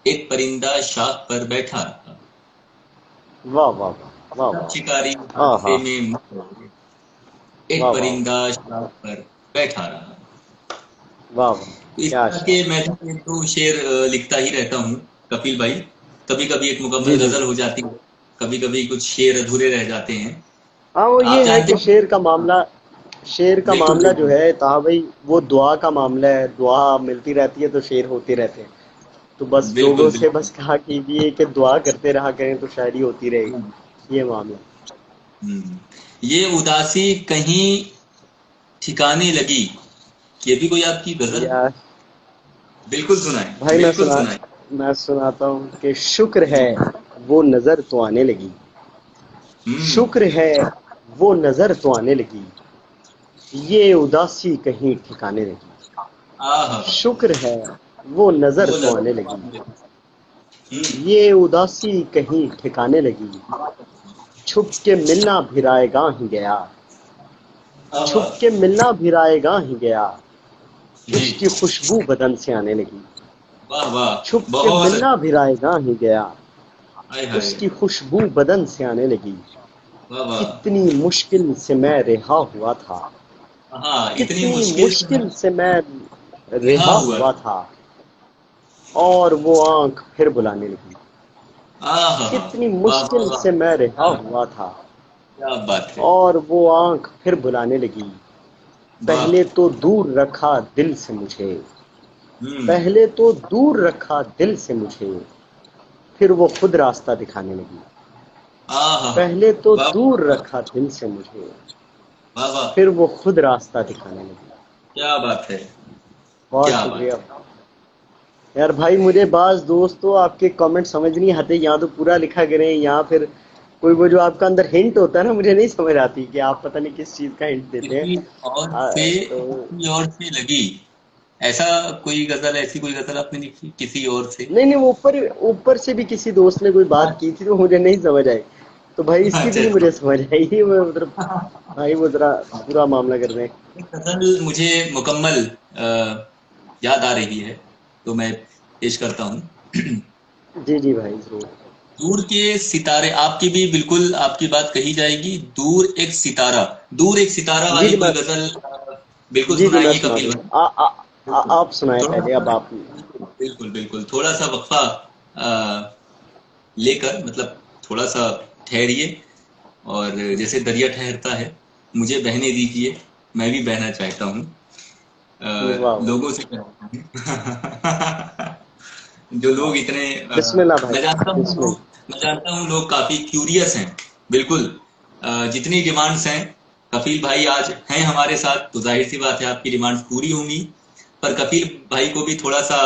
S1: एक परिंदा शाख पर बैठा रहा।
S2: वाह वाह वाह
S1: सब शिकारी
S2: वाह।
S1: हादसे
S2: आहा।
S1: में मर गए। एक
S2: वाह वाह
S1: परिंदा शाख पर बैठा रहा।
S2: वाह वाह।
S1: तो इस
S2: क्या
S1: तरह के
S2: शायर।
S1: मैं भी एक दो शेर लिखता ही रहता हूँ कपिल भाई। कभी कभी एक मुकम्मल
S2: जी जी
S1: गजल
S2: जी।
S1: हो जाती है, कभी कभी कुछ शेर अधूरे रह जाते हैं।
S2: हाँ, वो
S1: आप
S2: ये है
S1: जानते
S2: कि
S1: हैं।
S2: शेर का
S1: बिल्कुल
S2: मामला जो
S1: बिल्कुल।
S2: है ताहा भाई, वो दुआ का मामला है। दुआ मिलती रहती है तो शेर होते रहते हैं। तो बस लोगों
S1: बिल्कुल
S2: से
S1: बिल्कुल।
S2: बस कहा कीजिए कि दुआ करते रहा करें तो शायरी होती रहेगी, ये मामला।
S1: हम्म। ये उदासी कहीं ठिकाने लगी। ये भी कोई आपकी गजल है?
S2: यार
S1: बिल्कुल सुनाए,
S2: भाई,
S1: बिल्कुल सुनाए।
S2: मैं सुनाता हूँ कि शुक्र है
S1: जी।
S2: वो नजर तो आने लगी।
S1: हम्म।
S2: शुक्र है वो नजर तो आने लगी। ये उदासी कहीं ठिकाने लगी।
S1: आह।
S2: शुक्र है वो नजर
S1: वो
S2: तो आने लगी।
S1: नजर। हम्म।
S2: ये उदासी कहीं ठिकाने लगी। छुप के मिलना भी रायगां ही गया।
S1: आह।
S2: छुप के मिलना भी रायगां ही गया।
S1: जी।
S2: उसकी खुशबू बदन से आने लगी।
S1: वाह वाह।
S2: छुप के
S1: बहुत
S2: मिलना
S1: अच्छी।
S2: भी रायगां ही गया।
S1: हाय हाय।
S2: उसकी खुशबू बदन से आने लगी।
S1: वाह वाह।
S2: कितनी मुश्किल से मैं रिहा हुआ था।
S1: हाँ, इतनी
S2: कितनी
S1: मुश्किल से मैं
S2: मुश्किल से मैं
S1: रिहा
S2: रिहा
S1: हुआ
S2: हुआ
S1: था।
S2: था। और वो आंख फिर बुलाने लगी।
S1: आह।
S2: कितनी
S1: वाह वाह
S2: मुश्किल
S1: वाह।
S2: से मैं रिहा
S1: क्या
S2: हुआ था।
S1: क्या बात है।
S2: और वो आंख फिर बुलाने लगी।
S1: वाह।
S2: पहले तो दूर रखा दिल से मुझे।
S1: हम्म।
S2: पहले तो दूर रखा दिल से मुझे। फिर वो खुद रास्ता दिखाने लगी।
S1: आह।
S2: पहले तो
S1: वाह
S2: दूर
S1: वाह
S2: रखा दिल से मुझे।
S1: वाह वाह।
S2: फिर वो खुद रास्ता दिखाने लगी।
S1: क्या बात है।
S2: बहुत
S1: क्या बात
S2: शुक्रिया।
S1: है।
S2: यार भाई, मुझे बाज दोस्तों आपके कमेंट समझ नहीं आते। यहाँ तो पूरा लिखा करें, यहाँ फिर कोई वो जो आपका अंदर हिंट होता है ना, मुझे नहीं समझ आती कि आप पता नहीं किस चीज का हिंट देते हैं। तो
S1: किसी और से लगी। ऐसा कोई गजल, ऐसी कोई गजल आपने लिखी किसी और से?
S2: नहीं नहीं, वो ऊपर ऊपर से भी किसी दोस्त ने कोई बात की थी तो मुझे नहीं समझ आई। तो भाई इसकी भी
S1: अच्छा
S2: नहीं
S1: अच्छा।
S2: मुझे समझ आई। मैं मतलब भाई वो जरा पूरा मामला कर रहे हैं।
S1: एक गजल मुझे मुकम्मल याद आ रही है तो मैं पेश करता हूँ।
S2: जी जी भाई, जरूर।
S1: दूर के सितारे, आपकी भी बिल्कुल आपकी बात कही जाएगी। दूर एक सितारा, दूर एक सितारा
S2: जी
S1: वाली
S2: जी
S1: कोई
S2: मैं
S1: गजल बिल्कुल
S2: जी जी मैं
S1: सुनाएंगे
S2: सुना
S1: कपिल
S2: दूंगा।
S1: भाई। बिल्कुल।
S2: आप सुनाए
S1: थोड़ा
S2: पहले, अब
S1: सा
S2: आप।
S1: बिल्कुल बिल्कुल थोड़ा सा वक्फा लेकर, मतलब थोड़ा सा ठहरिए। और जैसे दरिया ठहरता है, मुझे बहने दीजिए, मैं भी बहना चाहता हूँ।
S2: वाह वाह।
S1: लोगों से कहता हूँ। जो लोग इतने
S2: बिस्मिल्लाह भाई।
S1: मैं जानता हूँ लोग काफी क्यूरियस हैं। बिल्कुल। जितनी डिमांड्स हैं कफील भाई आज हैं हमारे साथ, तो जाहिर सी बात है आपकी डिमांड पूरी होंगी। पर कफील भाई को भी थोड़ा सा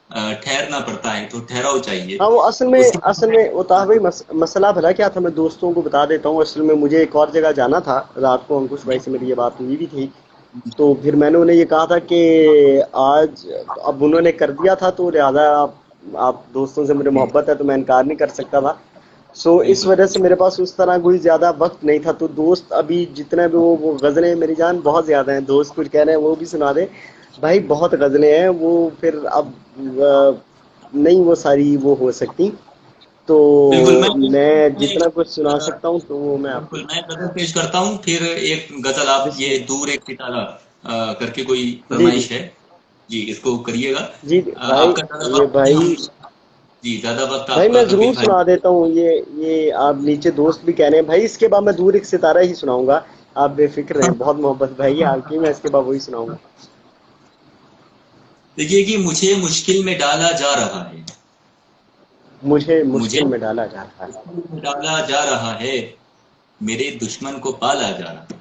S1: ठहरना पड़ता है, तो ठहराव चाहिए
S2: हाँ वो
S1: उसके
S2: असल में वो था भाई, मसला भला क्या था, मैं दोस्तों को बता देता हूँ। असल में मुझे एक और जगह जाना था रात को, अंकुश भाई से मेरी ये बात हुई भी थी। तो फिर मैंने उन्हें ये कहा था कि आज, अब उन्होंने कर दिया था तो लिहाजा आप दोस्तों से मुझे मोहब्बत है तो मैं इनकार नहीं कर सकता था। सो इस
S1: बिल्कुल।
S2: वजह से मेरे पास उस तरह कोई ज़्यादा वक्त नहीं था। तो दोस्त अभी जितने भी वो गज़लें, मेरी जान बहुत ज़्यादा हैं, दोस्त कुछ कह रहे हैं वो भी सुना दे भाई, बहुत गज़लें हैं वो। फिर अब नहीं वो सारी वो हो सकती, तो
S1: बिल्कुल
S2: मैं
S1: मैं
S2: जितना कुछ सुना
S1: अ,
S2: सकता हूँ तो वो मैं
S1: बिल्कुल
S2: आपको।
S1: मैं गजल पेश करता हूँ, फिर एक गजल आप ये
S2: बिस्मिल्लाह।
S1: दूर एक सितारा करके कोई
S2: जी जी
S1: फरमाइश है जी, इसको करिएगा।
S2: जी भाई,
S1: आपका ज्यादा
S2: ये
S1: वक्त नहीं,
S2: भाई
S1: हम जी ज्यादा वक्त
S2: भाई
S1: आपका
S2: मैं
S1: कपिल
S2: जरूर
S1: भाई।
S2: सुना देता हूँ। ये आप नीचे दोस्त भी कह रहे हैं भाई, इसके बाद मैं दूर एक सितारा ही सुनाऊंगा। आप बेफिक्र रहें, बहुत मोहब्बत भाई है आपकी, मैं इसके बाद वही सुनाऊंगा।
S1: देखिए कि मुझे मुश्किल में डाला जा रहा है,
S2: मुझे
S1: मुझे
S2: मुश्किल में डाला जा रहा है।
S1: मुश्किल में डाला जा रहा है, मेरे दुश्मन को पाला जा रहा है।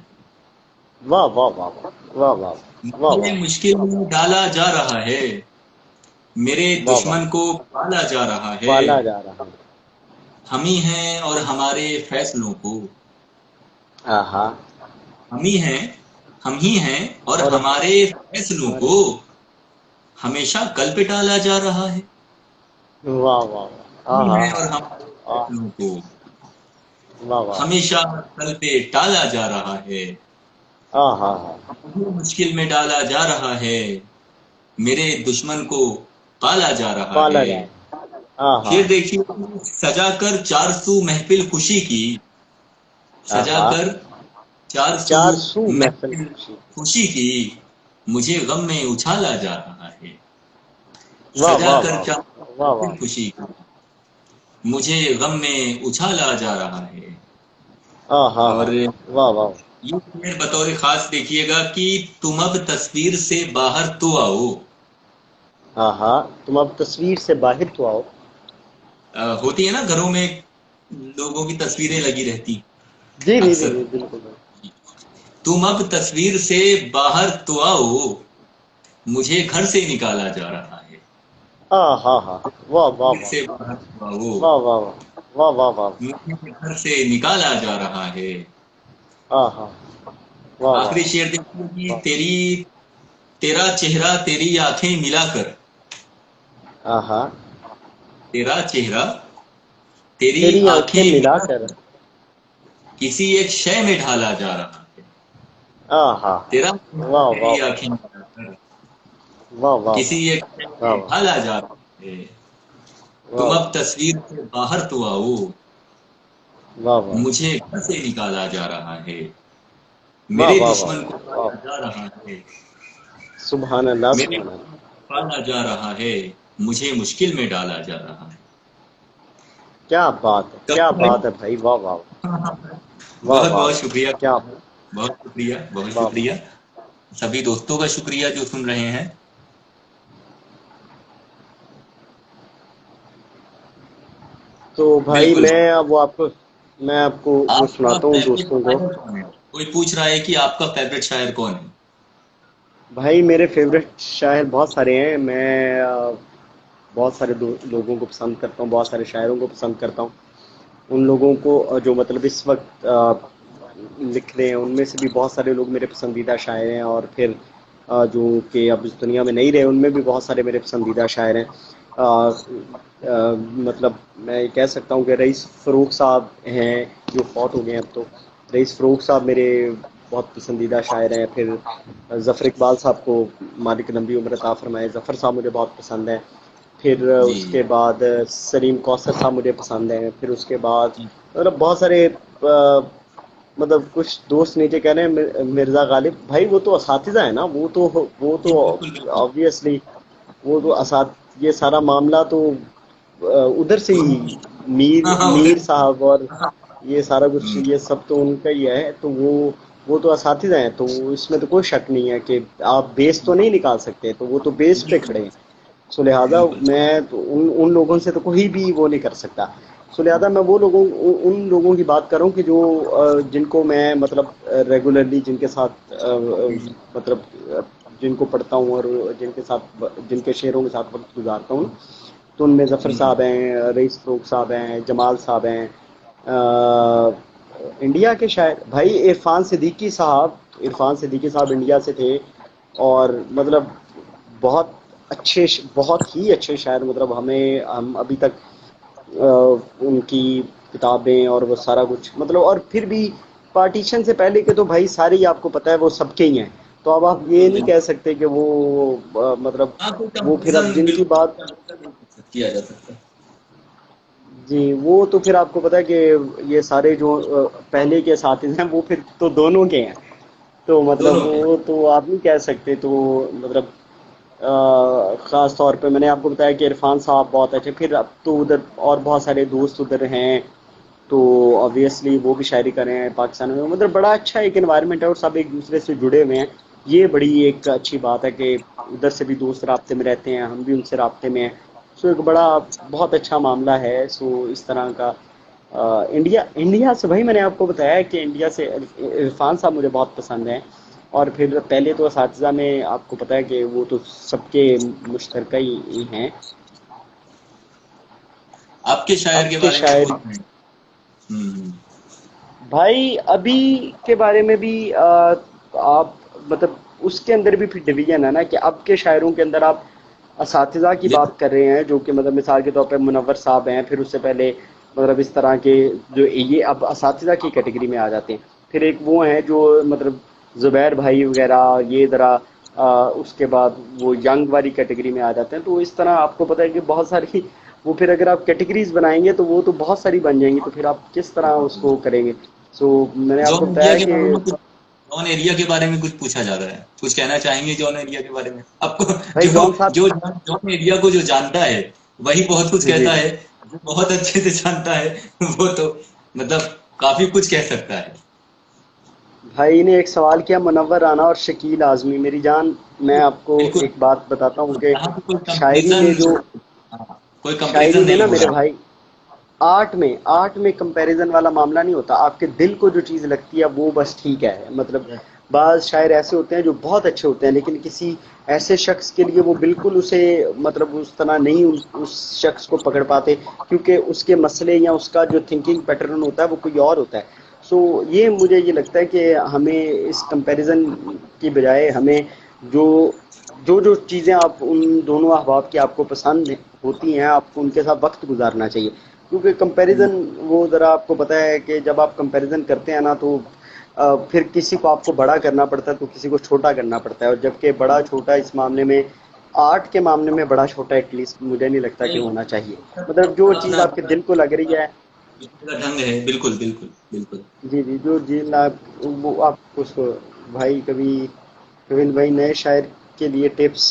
S2: वाह वाह वाह वाह वाह वाह
S1: मुझे
S2: वाह
S1: मुश्किल में डाला जा रहा है, मेरे
S2: वाह वाह,
S1: दुश्मन को पाला जा रहा है।
S2: पाला जा रहा है।
S1: हम ही हैं और हमारे फैसलों को,
S2: हाँ हाँ।
S1: हम ही हैं और
S2: और
S1: हमारे फैसलों
S2: हमारे,
S1: को हमेशा कल पे टाला जा रहा है।
S2: वाह वाह वाह,
S1: हम
S2: हाँ
S1: ही
S2: हाँ
S1: हैं और हमारे
S2: हाँ,
S1: फैसलों को
S2: वाह वाह,
S1: हमेशा कल पे टाला जा रहा है।
S2: हाँ हाँ हाँ,
S1: मुझे मुश्किल में डाला जा रहा है, मेरे दुश्मन को पाला जा रहा
S2: पाला
S1: है।
S2: जा रहा है। हाँ हाँ
S1: फिर देखिए, सजा कर 400 महफिल खुशी की,
S2: हाँ
S1: सजा
S2: हाँ,
S1: कर 400
S2: चार सू महफिल
S1: महफिल
S2: खुशी।
S1: खुशी की, मुझे गम में उछाला जा रहा है।
S2: वाह
S1: सजा
S2: वाह
S1: कर
S2: वाह वाह वाह,
S1: 400 खुशी की, मुझे गम में उछाला जा रहा है।
S2: हाँ हाँ
S1: और
S2: हाँ,
S1: ये
S2: वाह वाह,
S1: शेर बतौर खास देखिएगा कि तुम अब तस्वीर से बाहर तो आओ।
S2: हाँ हाँ, तुम अब तस्वीर से बाहर तो आओ।
S1: होती है ना घरों में लोगों की तस्वीरें लगी रहती
S2: जी जी जी
S1: अक्सर।
S2: जी, बिल्कुल बिल्कुल।
S1: तुम अब तस्वीर से बाहर तो आओ, मुझे घर से निकाला जा रहा है।
S2: हाँ हाँ हाँ, वाह वाह
S1: तस्वीर
S2: वाह
S1: से बाहर तो आओ,
S2: वाह वाह वाह वाह वाह वाह,
S1: मुझे घर से निकाला जा रहा है।
S2: हाँ हाँ, वाह वाह
S1: आखिरी शेर देखिए कि
S2: वाह,
S1: तेरा चेहरा तेरी आंखें मिलाकर,
S2: हाँ हाँ,
S1: तेरा चेहरा तेरी
S2: तेरी आंखें
S1: आंखें
S2: मिलाकर,
S1: मिलाकर किसी एक शय में ढाला जा रहा है।
S2: हाँ हाँ हाँ,
S1: तेरा
S2: वाह वाह
S1: तेरी आंखें मिलाकर
S2: वाह वाह
S1: किसी एक शय
S2: वाह
S1: में
S2: वाह
S1: ढाला जा रहा है।
S2: वाह
S1: तुम
S2: वाह
S1: अब तस्वीर से बाहर तो आओ,
S2: वाह वाह
S1: मुझे घर से निकाला जा रहा है।
S2: वाह
S1: मेरे
S2: वाह वाह
S1: दुश्मन को
S2: वाह वाह,
S1: पाला जा रहा है,
S2: सुभान अल्लाह
S1: मेरे
S2: सुभान
S1: दुश्मन
S2: अल्लाह,
S1: को पाला जा रहा है, मुझे मुश्किल में डाला जा रहा है।
S2: क्या बात है, क्या
S1: कपिल
S2: बात
S1: भाई,
S2: है भाई, वाह वाह वाह
S1: बहुत
S2: वाह
S1: बहुत
S2: वाह,
S1: शुक्रिया,
S2: क्या,
S1: बहुत शुक्रिया, बहुत
S2: वाह वाह।
S1: शुक्रिया। सभी दोस्तों का शुक्रिया जो सुन रहे हैं।
S2: तो भाई
S1: बिल्कुल।
S2: मैं आपको वो
S1: आपका
S2: सुनाता हूँ
S1: फेवरेट
S2: दोस्तों को।
S1: शायर कौन है? कोई पूछ रहा है कि आपका फेवरेट शायर कौन है?
S2: भाई मेरे फेवरेट शायर बहुत सारे हैं। मैं बहुत सारे लोगों को पसंद करता हूँ, बहुत सारे शायरों को पसंद करता हूँ। उन लोगों को जो मतलब इस वक्त लिख रहे हैं, उनमें से भी बहुत सारे लोग मेरे पसंदीदा शायर हैं। और फिर जो कि अब इस दुनिया में नहीं रहे, उनमें भी बहुत सारे मेरे पसंदीदा शायर हैं। मतलब मैं ये कह सकता हूँ कि रईस फ़रूख साहब हैं जो फौत हो गए हैं अब तो। रईस फ़रूख साहब मेरे बहुत पसंदीदा शायर हैं। फिर ज़फ़र इकबाल साहब को मालिक लंबी उम्र अता फ़रमाए, ज़फ़र साहब मुझे बहुत पसंद हैं। फिर
S1: जी
S2: उसके बाद सलीम कौसर साहब मुझे पसंद हैं। फिर उसके बाद मतलब बहुत सारे मतलब कुछ दोस्त नीचे कह रहे हैं मिर्ज़ा गालिब भाई, वो तो असातिज़ा है ना, वो तो
S1: जी बिल्कुल बिल्कुल।
S2: ऑब्वियसली वो तो असात ये सारा मामला तो उधर से ही, मीर
S1: हाँ हाँ
S2: मीर
S1: उधर।
S2: साहब और ये सारा कुछ,
S1: हम्म,
S2: ये सब तो उनका ही है। तो वो तो असातिज़ा हैं, तो इसमें तो कोई शक नहीं है कि आप बेस तो नहीं निकाल सकते, तो वो तो बेस पे
S1: बिल्कुल
S2: खड़े हैं। सो लिहाजा
S1: बिल्कुल।
S2: मैं तो उन उन लोगों से तो कोई भी वो नहीं कर सकता। सो लिहाजा मैं वो लोगों उन लोगों की बात कर रहा हूँ कि जो जिनको मैं मतलब रेगुलरली जिनके साथ मतलब जिनको पढ़ता हूँ और जिनके साथ जिनके शेरों के साथ वक्त गुजारता हूँ। तो उनमें ज़फ़र साहब हैं, रईस फ़ारूक साहब हैं, जमाल साहब हैं, इंडिया के शायर भाई इरफान सिद्दीकी साहब इंडिया से थे। और मतलब बहुत बहुत ही अच्छे शायर, मतलब हम अभी तक उनकी किताबें और वो सारा कुछ मतलब, और फिर भी पार्टीशन से पहले के तो भाई सारे ही आपको पता है वो सबके ही हैं। तो अब आप ये नहीं
S1: बिल्कुल।
S2: कह सकते कि वो मतलब
S1: हाँ, कोई
S2: वो फिर अब
S1: कंपैरिजन
S2: जिनकी
S1: बिल्कुल
S2: बात,
S1: किया जा सकता है।
S2: जी वो तो फिर आपको पता है कि ये सारे जो पहले के साथी हैं वो फिर तो दोनों के हैं। तो मतलब
S1: दोनों के।
S2: वो तो आप नहीं कह सकते। तो मतलब ख़ास तौर पे मैंने आपको बताया कि इरफान साहब बहुत अच्छे, फिर अब तो उधर और बहुत सारे दोस्त उधर हैं। तो ऑब्वियसली वो भी शायरी कर रहे हैं पाकिस्तान में, मतलब बड़ा अच्छा एक एनवायरनमेंट है और सब एक दूसरे से जुड़े हुए हैं। ये बड़ी एक अच्छी बात है कि उधर से भी दोस्त राब्ते में रहते हैं, हम भी उनसे राब्ते में हैं। सो एक बड़ा बहुत अच्छा मामला है। सो इस तरह का इंडिया इंडिया से भाई मैंने आपको बताया कि इंडिया से इरफान साहब मुझे बहुत पसंद हैं। और फिर पहले तो असातिज़ा में आपको पता है कि वो तो सबके मुश्तरका ही हैं।
S1: आपके शायर
S2: अब
S1: के
S2: के
S1: बारे में
S2: शायर
S1: कौन है? हम्म।
S2: भाई अभी के बारे में भी आप मतलब उसके अंदर भी फिर डिवीजन है ना कि अब के शायरों के अंदर आप असातिज़ा की
S1: बिल्कुल।
S2: बात कर रहे हैं जो कि मतलब मिसाल के तौर पे मुनव्वर साहब हैं। फिर उससे पहले मतलब इस तरह के जो ये अब असातिज़ा की कैटेगरी में आ जाते हैं। फिर एक वो हैं जो मतलब ज़ुबैर भाई वगैरह ये ज़रा उसके बाद वो यंग वाली कैटेगरी में आ जाते हैं। तो इस तरह आपको पता है कि बहुत सारी वो फिर अगर आप कैटेगरीज बनाएंगे तो वो तो बहुत सारी बन जाएंगी। तो फिर आप किस तरह उसको करेंगे। सो मैंने आपको
S1: जॉन एरिया
S2: बताया
S1: के
S2: कि
S1: बारे में कुछ जॉन एरिया के बारे में कुछ पूछा जा रहा है, कुछ कहना चाहेंगे जॉन एरिया के बारे में आपको?
S2: भाई
S1: जो
S2: जॉन साहब,
S1: जो जॉन एरिया को जो जानता है वही बहुत कुछ
S2: जी जी
S1: कहता
S2: जी
S1: है। जो बहुत अच्छे से जानता है वो तो मतलब काफी कुछ कह सकता है।
S2: भाई ने एक सवाल किया मुनव्वर राना और शकील आज़मी, मेरी जान मैं आपको
S1: बिल्कुल।
S2: एक बात बताता हूँ कि
S1: यहाँ पे कोई
S2: शायरी में जो
S1: कंपैरिजन, हाँ, कोई
S2: शायरी
S1: कंपैरिजन
S2: में
S1: नहीं
S2: ना
S1: हो
S2: मेरे
S1: रहा।
S2: भाई आर्ट में कंपैरिजन वाला मामला नहीं होता। आपके दिल को जो चीज़ लगती है वो बस ठीक है। मतलब बाज़ शायर ऐसे होते हैं जो बहुत अच्छे होते हैं लेकिन किसी ऐसे शख्स के लिए वो बिल्कुल उसे मतलब उस तरह नहीं उस शख्स को पकड़ पाते क्योंकि उसके मसले या उसका जो थिंकिंग पैटर्न होता है वो कोई और होता है। सो ये मुझे ये लगता है कि हमें इस कंपैरिजन की बजाय हमें जो जो जो चीज़ें आप उन दोनों अहबाब की आपको पसंद होती हैं आपको उनके साथ वक्त गुजारना चाहिए। क्योंकि कंपैरिजन वो ज़रा आपको पता है कि जब आप कंपैरिजन करते हैं ना तो फिर किसी को आपको बड़ा करना पड़ता है तो किसी को छोटा करना पड़ता है। और जबकि बड़ा छोटा इस मामले में आर्ट के मामले में बड़ा छोटा एटलीस्ट मुझे नहीं लगता कि
S1: नहीं,
S2: होना चाहिए। मतलब जो
S1: अपना
S2: चीज़
S1: अपना
S2: आपके दिल को लग रही है,
S1: लिखने का ढंग है। बिल्कुल बिल्कुल बिल्कुल।
S2: जी जी जो चीज़ आप वो आप उसको भाई कभी कविन भाई नए शायर के लिए टिप्स,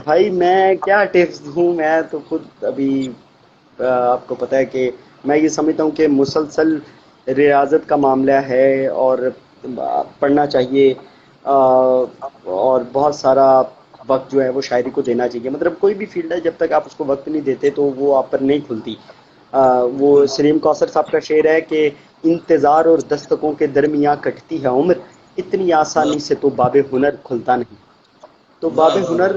S2: भाई मैं क्या टिप्स दूँ, मैं तो खुद अभी आपको पता है कि मैं ये समझता हूँ कि मुसलसल रियाजत का मामला है और पढ़ना चाहिए। और बहुत सारा वक्त जो है वो शायरी को देना चाहिए। मतलब कोई भी फील्ड है जब तक आप उसको वक्त नहीं देते तो वो आप पर नहीं खुलती। वो सलीम कौसर साहब का शेर है कि इंतज़ार और दस्तकों के दरमियाँ कटती है उम्र, इतनी
S1: वाह
S2: आसानी से तो बाबे हुनर खुलता नहीं। तो
S1: वाह वाह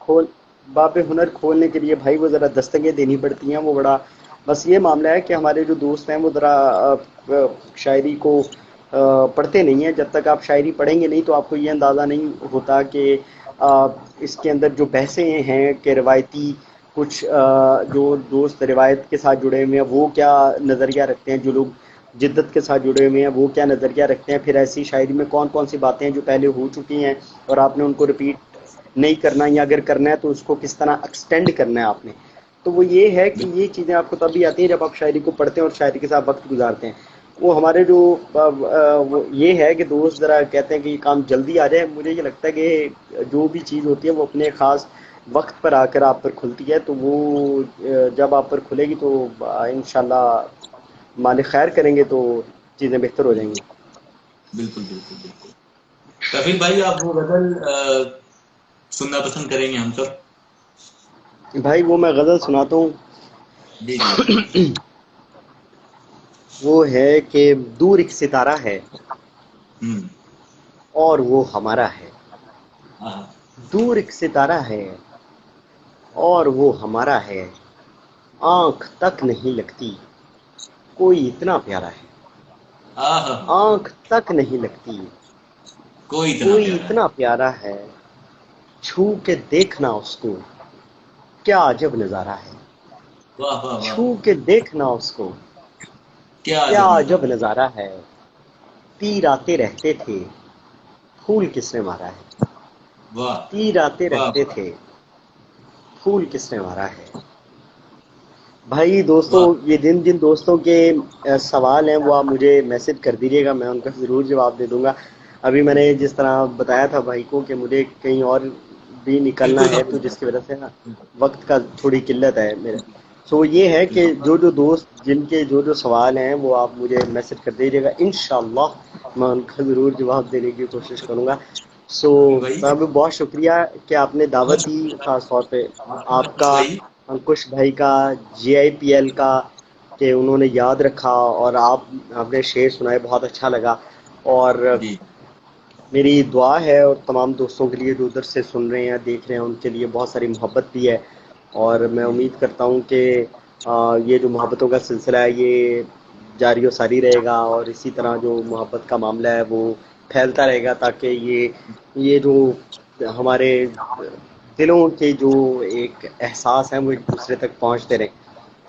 S1: वाह।
S2: बाब हुनर खोलने के लिए भाई वो ज़रा दस्तकें देनी पड़ती हैं। वो बड़ा बस ये मामला है कि हमारे जो दोस्त हैं वो ज़रा शायरी को पढ़ते नहीं हैं। जब तक आप शायरी पढ़ेंगे नहीं तो आपको ये अंदाज़ा नहीं होता कि इसके अंदर जो बहसें हैं कि रवायती कुछ जो दोस्त रिवायत के साथ जुड़े हुए हैं वो क्या नज़रिया रखते हैं, जो लोग जिद्दत के साथ जुड़े हुए हैं वो क्या नज़रिया रखते हैं, फिर ऐसी शायरी में कौन कौन सी बातें हैं जो पहले हो चुकी हैं और आपने उनको रिपीट नहीं करना, या अगर करना है तो उसको किस तरह एक्सटेंड करना है आपने। तो वो ये है कि ये चीज़ें आपको तभी आती हैं जब आप शायरी को पढ़ते हैं और शायरी के साथ वक्त गुजारते हैं। वो हमारे जो वो ये है कि दोस्त ज़रा कहते हैं कि ये काम जल्दी आ जाए। मुझे ये लगता है कि जो भी चीज़ होती है वो अपने ख़ास वक्त पर आकर आप पर खुलती है। तो वो जब आप पर खुलेगी तो इंशाल्लाह मालिक खैर करेंगे तो चीज़ें बेहतर हो जाएंगी।
S1: बिल्कुल बिल्कुल बिल्कुल। कफिल भाई, आप वो गजल सुनना पसंद करेंगे हम सब?
S2: भाई वो मैं गज़ल सुनाता हूँ।
S1: जी जी।
S2: वो है कि दूर एक सितारा है
S1: हम्म।
S2: और वो हमारा है।
S1: हाँ।
S2: दूर एक सितारा है और वो हमारा है। आंख तक नहीं लगती, कोई इतना प्यारा है।
S1: हाँ हाँ हाँ।
S2: आंख तक नहीं लगती,
S1: कोई इतना
S2: कोई
S1: प्यारा है।
S2: इतना प्यारा है। छू के देखना उसको, क्या अजब नजारा है।
S1: वाह वाह वाह।
S2: छू के देखना उसको,
S1: क्या
S2: क्या
S1: अजब
S2: अजब
S1: नजारा है।
S2: नजारा है। तीर आते रहते थे, फूल किसने मारा है।
S1: वाह
S2: तीर आते
S1: वाह
S2: रहते
S1: वाह
S2: थे, फूल किसने मारा है। भाई दोस्तों,
S1: वाह।
S2: ये जिन जिन दोस्तों के सवाल हैं वो आप मुझे मैसेज कर दीजिएगा, मैं उनका ज़रूर जवाब दे दूंगा। अभी मैंने जिस तरह बताया था भाई को कि मुझे कहीं और भी निकलना
S1: बिल्कुल
S2: है, तो
S1: कपिल भाई।
S2: जिसकी वजह से ना वक्त का थोड़ी किल्लत है मेरे। सो ये है कि
S1: बिल्कुल।
S2: जो जो दोस्त जिनके जो जो सवाल हैं वो आप मुझे मैसेज कर दीजिएगा, इंशाल्लाह मैं उनका ज़रूर जवाब देने की कोशिश करूँगा। सो
S1: कपिल भाई।
S2: मैं भी बहुत शुक्रिया कि आपने
S1: बहुत
S2: दावत दी,
S1: शुक्रिया
S2: खास तौर पे
S1: आपका कपिल
S2: आपका,
S1: भाई।
S2: अंकुश भाई का, JIPL का, कि उन्होंने याद रखा और आपने शेर सुनाए, बहुत अच्छा लगा। और
S1: जी।
S2: मेरी दुआ है और तमाम दोस्तों के लिए जो उधर से सुन रहे हैं देख रहे हैं उनके लिए बहुत सारी मोहब्बत भी है। और मैं
S1: जी।
S2: उम्मीद करता हूँ कि ये जो मोहब्बतों का सिलसिला है ये जारी और सारी रहेगा, और इसी तरह जो मोहब्बत का मामला है वो फैलता रहेगा, ताकि ये जो हमारे दिलों के जो एक एहसास हैं वो एक दूसरे तक पहुँचते रहें।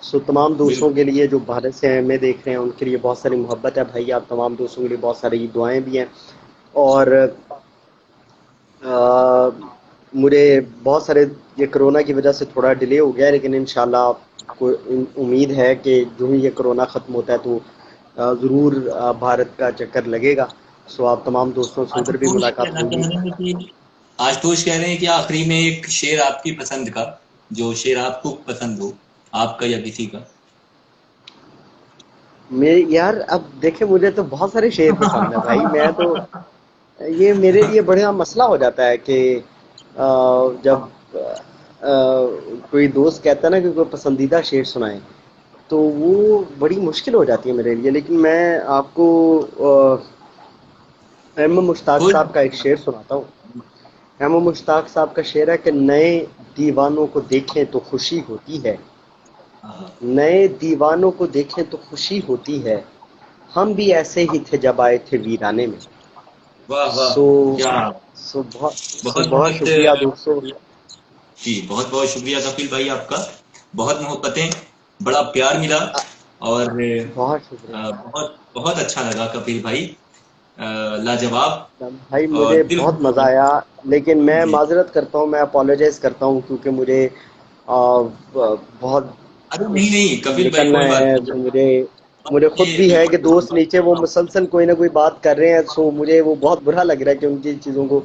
S2: सो तमाम दोस्तों
S1: बिल्कुल।
S2: के लिए जो भारत से हमें देख रहे हैं उनके लिए बहुत सारी मोहब्बत है भाई, आप तमाम दोस्तों के लिए बहुत सारी दुआएं भी हैं। और अ, मुझे बहुत सारे, ये कोरोना की वजह से थोड़ा डिले हो गया है, लेकिन इंशाल्लाह को उम्मीद है कि जो ही ये कोरोना ख़त्म होता है तो ज़रूर भारत का चक्कर लगेगा। सो आप तमाम दोस्तों से उधर भी
S1: आशुतोष
S2: मुलाकात
S1: कहना
S2: होगी।
S1: चाह रहे हैं कि आशुतोष कह रहे हैं कि आखिरी में एक शेर आपकी पसंद का, जो शेर आपको पसंद हो, आपका या किसी का।
S2: मेरे यार, अब देखे मुझे तो बहुत सारे शेर पसंद है भाई, मैं तो, ये मेरे लिए बड़ा मसला हो जाता है कि जब कोई दोस्त कहता है ना कि कोई पसंदीदा शेर सुनाए, तो वो बड़ी मुश्किल हो जाती है मेरे लिए। लेकिन मैं आपको एम मुश्ताक
S1: खुद।
S2: साहब का एक शेर सुनाता हूँ। एम मुश्ताक साहब का शेर है कि नए दीवानों को देखें तो खुशी होती है,
S1: हाँ।
S2: नए दीवानों को देखें तो खुशी होती है, हम भी ऐसे ही थे जब आए थे वीराने में।
S1: वाह वाह।
S2: सो
S1: क्या।
S2: सो
S1: बहुत
S2: बहुत
S1: बहुत
S2: शुक्रिया दोस्तों।
S1: जी, बहुत बहुत शुक्रिया कपिल भाई आपका। बहुत मोहब्बतें, बड़ा प्यार मिला। और
S2: बहुत शुक्रिया
S1: बहुत बहुत अच्छा लगा कपिल भाई। लाजवाब।
S2: भाई, मुझे
S1: और दिल
S2: बहुत
S1: खुश हो
S2: मज़ा
S1: गया।
S2: आया। लेकिन मैं
S1: जी।
S2: माजरत करता हूँ, मैं अपोलोजाइज करता हूँ, क्योंकि मुझे बहुत
S1: अरे नहीं
S2: कुछ
S1: नहीं कपिल भाई,
S2: निकलना
S1: कोई बात
S2: है।
S1: नहीं।
S2: सो मुझे मुझे खुद
S1: ये
S2: भी है कि दोस्त नीचे वो
S1: बिल्कुल।
S2: मुसलसल कोई ना कोई बात कर रहे हैं, सो मुझे वो बहुत बुरा लग रहा है कि उनकी चीज़ों को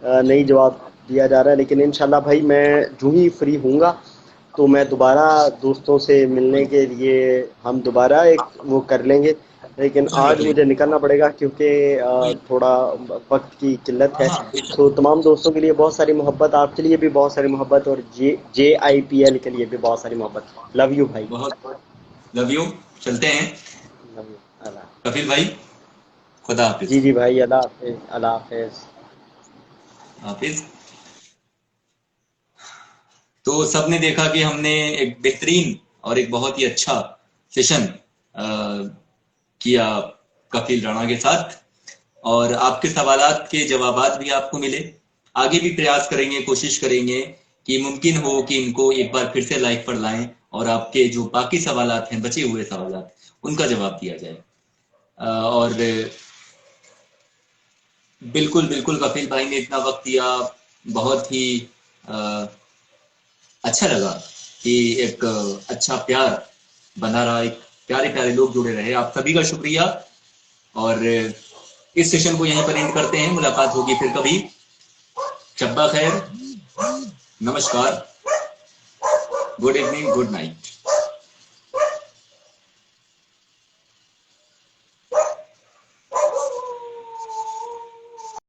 S2: नहीं जवाब दिया जा रहा है। लेकिन इंशाल्लाह भाई, मैं जो ही फ्री हूँगा तो मैं दोबारा दोस्तों से मिलने के लिए हम दोबारा एक वो कर लेंगे। लेकिन
S1: बिल्कुल रख
S2: आज मुझे
S1: लेंगे।
S2: निकलना पड़ेगा क्योंकि
S1: कोई।
S2: थोड़ा वक्त की किल्लत
S1: हाँ
S2: है।
S1: हाँ बेशक।
S2: सो तमाम दोस्तों के लिए बहुत सारी मोहब्बत, आपके लिए भी बहुत सारी मोहब्बत, और JIPL के लिए भी बहुत सारी मोहब्बत। लव यू भाई।
S1: बहुत लव यू। चलते हैं
S2: लव यू। अल्लाह।
S1: कपिल भाई। खुदा
S2: जी
S1: हाफिज।
S2: जी भाई, अल्लाह हाफिज, अल्लाह हाफिज।
S1: हाफिज। तो सबने देखा कि हमने एक बेहतरीन और एक बहुत ही अच्छा सेशन किया कपिल राणा के साथ। और आपके सवालात के जवाबात भी आपको मिले। आगे भी प्रयास करेंगे, कोशिश करेंगे कि मुमकिन हो कि इनको एक बार फिर से लाइव पर लाएं और आपके जो बाकी सवालात हैं, बचे हुए सवालात, उनका जवाब दिया जाए। और बिल्कुल बिल्कुल कपिल भाई ने इतना वक्त दिया, बहुत ही अ, अच्छा लगा कि एक अच्छा प्यार बना रहा, एक प्यारे प्यारे लोग जुड़े रहे। आप सभी का शुक्रिया। और इस सेशन को यहीं पर एंड करते हैं, मुलाकात होगी फिर कभी। शब्बा खैर, नमस्कार, गुड इवनिंग, गुड नाइट।